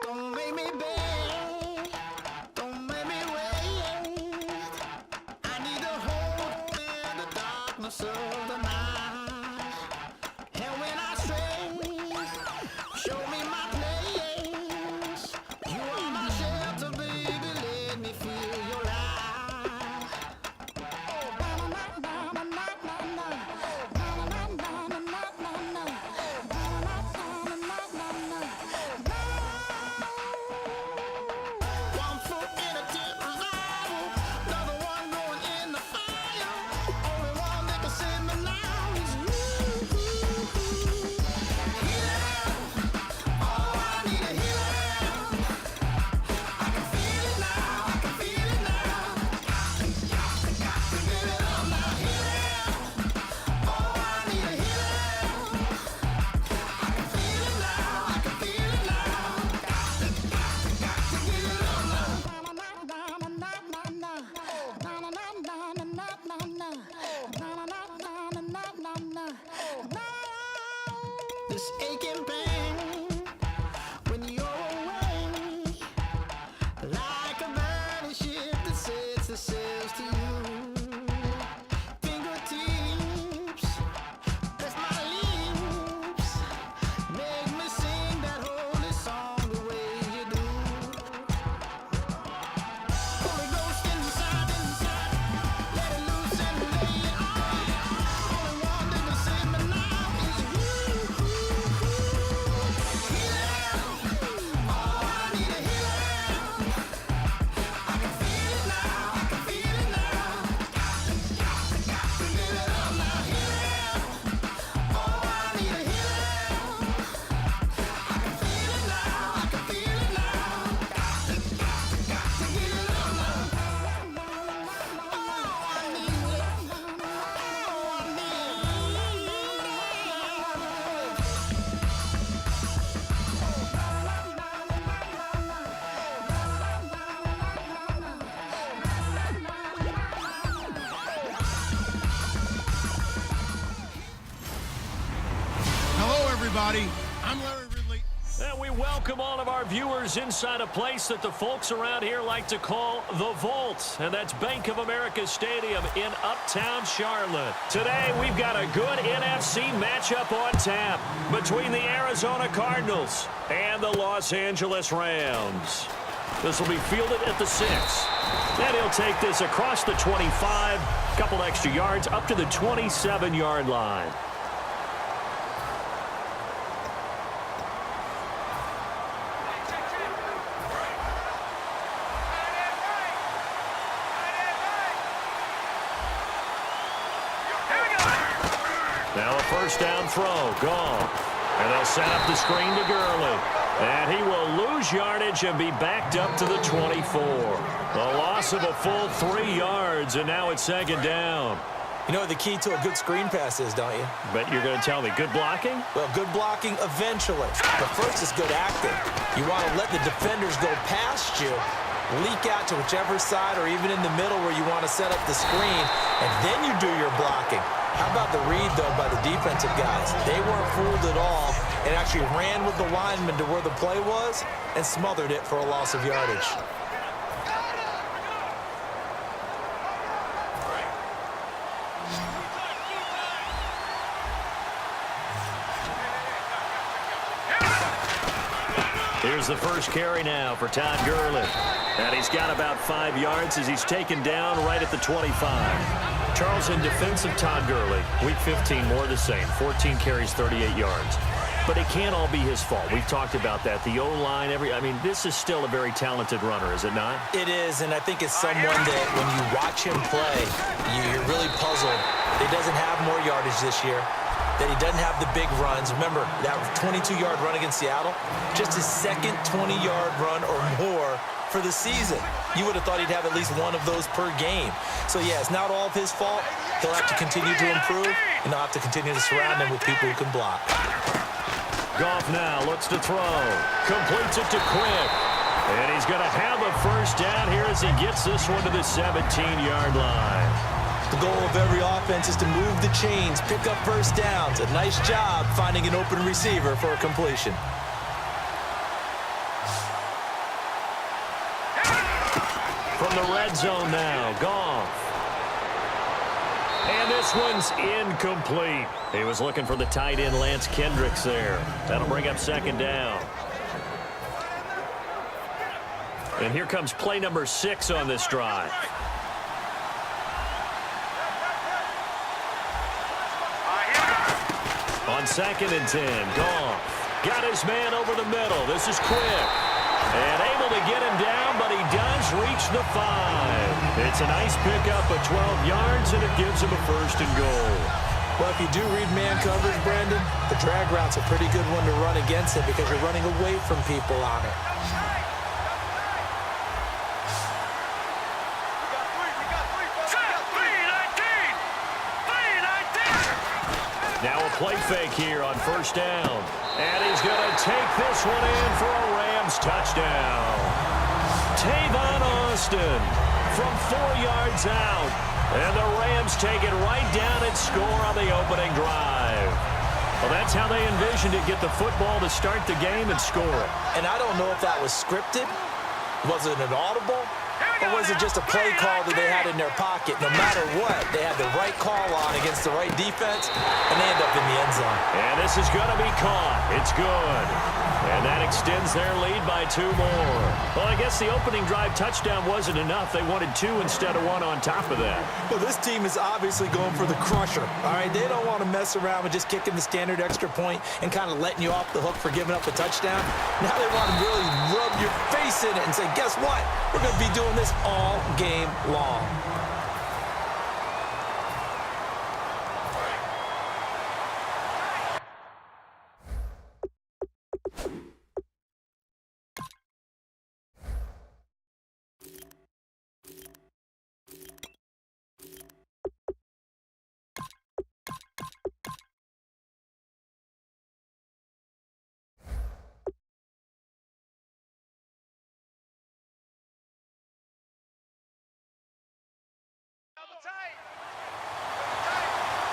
Don't make me beg, don't make me wait. I need a hope in the darkness of the night. And when I stray, show me my place. You are my shelter, baby, let me feel your light. Oh, na na na na na na na. This aching pain when you're away, like a burning ship that sets the sails to you. Fingertips, press my lips, make me sing that holy song the way you do. Holy Ghost inside, let it loose and lay it on. Only one that can save me now is you. Hello, everybody. I'm Larry Ridley. And we welcome all of our viewers inside a place that the folks around here like to call the Vault. And that's Bank of America Stadium in Uptown Charlotte. Today, we've got a good NFC matchup on tap between the Arizona Cardinals and the Los Angeles Rams. This will be fielded at the 6. And he'll take this across the 25, couple extra yards up to the 27-yard line. Now a first down throw, gone. And they'll set up the screen to Gurley. And he will lose yardage and be backed up to the 24. A loss of a full 3 yards, and now it's second down. You know what the key to a good screen pass is, don't you? But you're going to tell me, good blocking? Well, good blocking eventually. But first is good acting. You want to let the defenders go past you, leak out to whichever side or even in the middle where you want to set up the screen, and then you do your blocking. How about the read, though, by the defensive guys? They weren't fooled at all and actually ran with the lineman to where the play was and smothered it for a loss of yardage. Here's the first carry now for Todd Gurley. And he's got about 5 yards as he's taken down right at the 25. Charles, in defense of Todd Gurley, Week 15, more of the same. 14 carries, 38 yards. But it can't all be his fault. We've talked about that. The O-line, this is still a very talented runner, is it not? It is, and I think it's someone that when you watch him play, you're really puzzled. He doesn't have more yardage this year, that he doesn't have the big runs. Remember, that 22-yard run against Seattle, just his second 20-yard run or more for the season. You would have thought he'd have at least one of those per game. So, yeah, it's not all of his fault. He'll have to continue to improve, and they'll have to continue to surround him with people who can block. Goff now looks to throw. Completes it to Quick. And he's going to have a first down here as he gets this one to the 17-yard line. The goal of every offense is to move the chains, pick up first downs. A nice job finding an open receiver for a completion. From the red zone now, Goff. And this one's incomplete. He was looking for the tight end, Lance Kendricks, there. That'll bring up second down. And here comes play number 6 on this drive. On 2nd and 10, Goff got his man over the middle. This is Quick. And able to get him down, but he does reach the 5. It's a nice pickup of 12 yards, and it gives him a first and goal. Well, if you do read man coverage, Brandon, the drag route's a pretty good one to run against it because you're running away from people on it. Now a play fake here on first down. And he's going to take this one in for a Rams touchdown. Tavon Austin from 4 yards out. And the Rams take it right down and score on the opening drive. Well, that's how they envisioned it, get the football to start the game and score it. And I don't know if that was scripted. Was it an audible? Or was it just a play call that they had in their pocket? No matter what, they had the right call on against the right defense, and they end up in the end zone. And this is going to be caught. It's good. And that extends their lead by 2 more. Well, I guess the opening drive touchdown wasn't enough. They wanted 2 instead of 1 on top of that. Well, this team is obviously going for the crusher. All right, they don't want to mess around with just kicking the standard extra point and kind of letting you off the hook for giving up a touchdown. Now they want to really rub your face in it and say, guess what? We're going to be doing this all game long.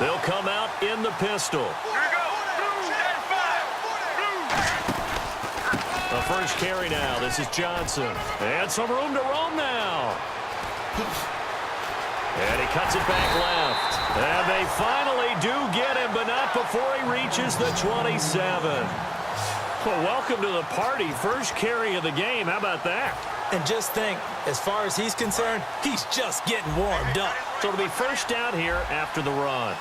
They'll come out in the pistol. The first carry now. This is Johnson. And some room to roam now. And he cuts it back left. And they finally do get him, but not before he reaches the 27. Well, welcome to the party. First carry of the game. How about that? And just think, as far as he's concerned, he's just getting warmed up. So it'll be first down here after the run.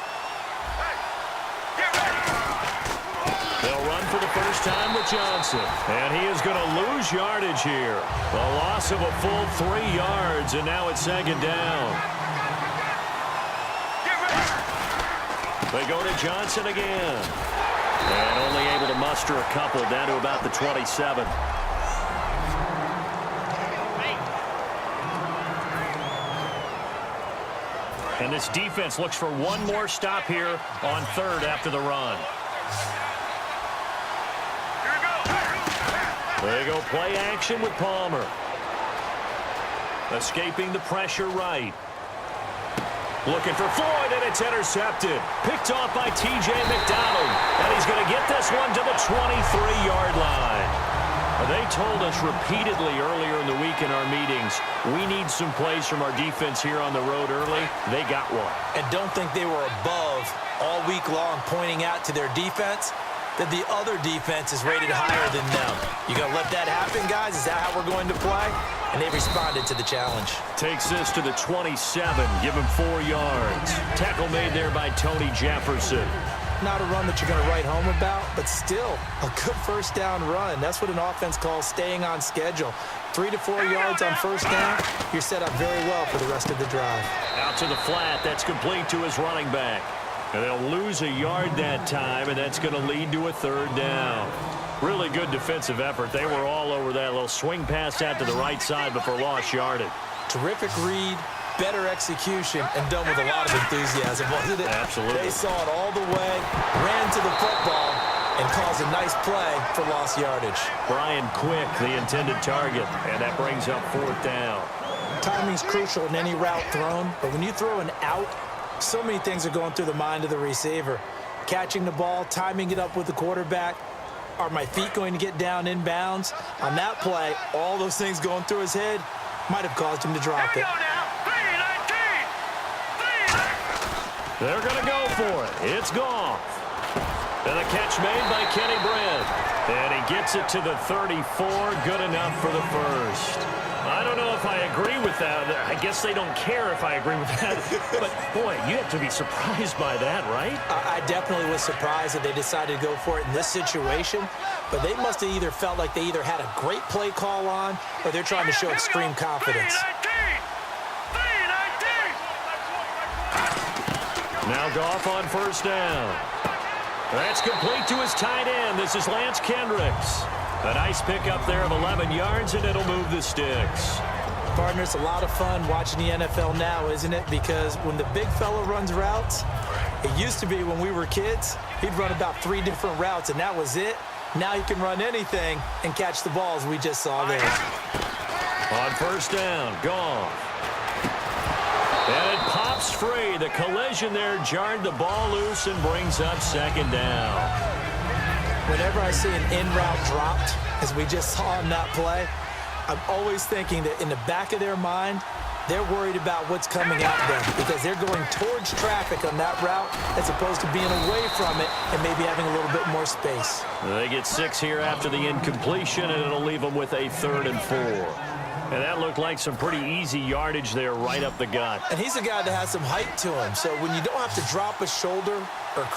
They'll run for the first time with Johnson. And he is going to lose yardage here. A loss of a full 3 yards, and now it's second down. They go to Johnson again. And only able to muster a couple down to about the 27. And this defense looks for one more stop here on third after the run. They go play action with Palmer. Escaping the pressure right. Looking for Floyd, and it's intercepted. Picked off by T.J. McDonald. And he's going to get this one to the 23-yard line. They told us repeatedly earlier in the week in our meetings, we need some plays from our defense here on the road early. They got one. And don't think they were above all week long pointing out to their defense. that the other defense is rated higher than them. You going to let that happen, guys? Is that how we're going to play? And they responded to the challenge. Takes this to the 27. Give him 4 yards. Tackle made there by Tony Jefferson. Not a run that you're going to write home about, but still a good first down run. That's what an offense calls staying on schedule. 3 to 4 yards on first down, you're set up very well for the rest of the drive. Out to the flat. That's complete to his running back. And they'll lose a yard that time, and that's going to lead to a 3rd down. Really good defensive effort. They were all over that little swing pass out to the right side before lost yardage. Terrific read, better execution, and done with a lot of enthusiasm, wasn't it? Absolutely. They saw it all the way, ran to the football, and caused a nice play for lost yardage. Brian Quick, the intended target, and that brings up 4th down. Timing's crucial in any route thrown, but when you throw an out, so many things are going through the mind of the receiver. Catching the ball, timing it up with the quarterback. Are my feet going to get down in bounds? On that play, all those things going through his head might have caused him to drop it. They're going to go for it. It's gone. And a catch made by Kenny Brent. And he gets it to the 34. Good enough for the first. I don't know if I agree with that. I guess they don't care if I agree with that. But, boy, you have to be surprised by that, right? I definitely was surprised that they decided to go for it in this situation. But they must have either felt like they either had a great play call on or they're trying to show extreme confidence. Now Goff on first down. That's complete to his tight end. This is Lance Kendricks. A nice pickup there of 11 yards, and it'll move the sticks. Partner, it's a lot of fun watching the NFL now, isn't it? Because when the big fella runs routes, it used to be when we were kids, he'd run about 3 different routes, and that was it. Now he can run anything and catch the balls we just saw there. On first down, Goff. And it pops free. The collision there jarred the ball loose and brings up 2nd down. Whenever I see an in-route dropped, as we just saw in that play, I'm always thinking that in the back of their mind, they're worried about what's coming at them because they're going towards traffic on that route as opposed to being away from it and maybe having a little bit more space. They get 6 here after the incompletion, and it'll leave them with a 3rd and 4. And that looked like some pretty easy yardage there right up the gut. And he's a guy that has some height to him, so when you don't have to drop a shoulder or